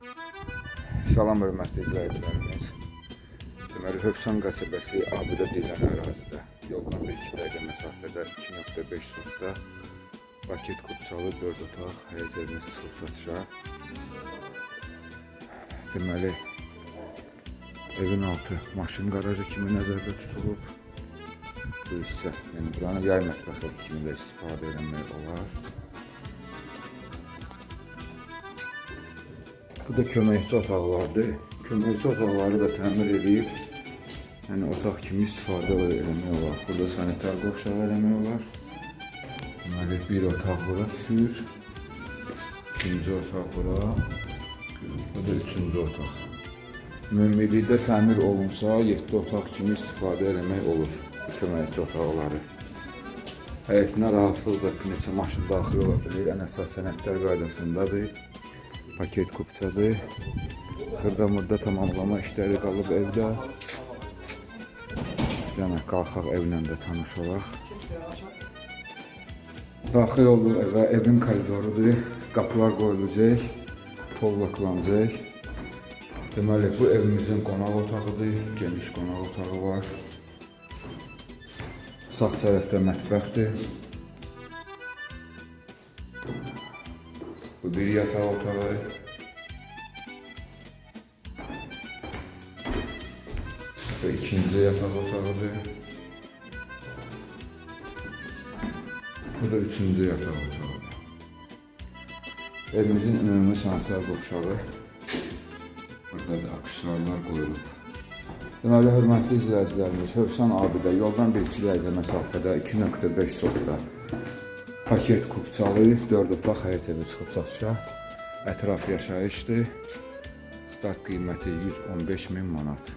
Salam hörmətli izləyicilərimiz. Deməli, Hövsan qəsəbəsi Abidə deyilən ərazidə yoldan 1-2 dəqiqə məsafədə 2.5 sotda paket kupçalı 4 otaq həyət evimiz çıxıb satışa. Deməli, evin altı maşın qarajı kimi nəzərdə tutulub. Bu hissə, yəni buranı yay mətbəxi kimi də istifadə etmək olar. Bu da köməkçi otaqlardır. Köməkçi otaqları da təmir edib, yəni otaq kimi istifadə etmək olar. Burada sanitar qovşağı eləmək olar. Deməli, bir otaq bura düşür. İkinci otaq bura. Bu da üçüncü otaq. Ümumilikdə təmir olunsa 7 otaq kimi istifadə etmək olur. Köməkçi otaqları. Həyətinə rahatlıqla bir neçə maşın daxil ola bilir. Ən əsas sənədlər qaydasındadır. Paket kupçadır. Xırda-mırda tamamlama işləri qalıb evdə. Yəni qalxaq evlə də tanış olaq. Daxil olduğu evə evin koridorudur. Qapılar qoyulacaq, pollaklanacaq. Deməli, bu evimizin qonaq otağıdır. Geniş qonaq otağı var. Sağ tərəfdə mətbəxdir. Bu bir yataq otağı. Bu ikinci yataq otağıdır. Bu da üçüncü yataq otağıdır. Evimizin ümumi sanitar qovşağı. Burada da aksesuarlar qoyulub. Deməli, hörmətli izləyicilərimiz, Hövsan Abidə yoldan 1-2 dəqiqə məsafədə 2.5 sotda paket kupçalı 4 otaq həyət evi çıxıb satışa. Ətraf yaşayışdır. Start qiyməti 115.000 manat.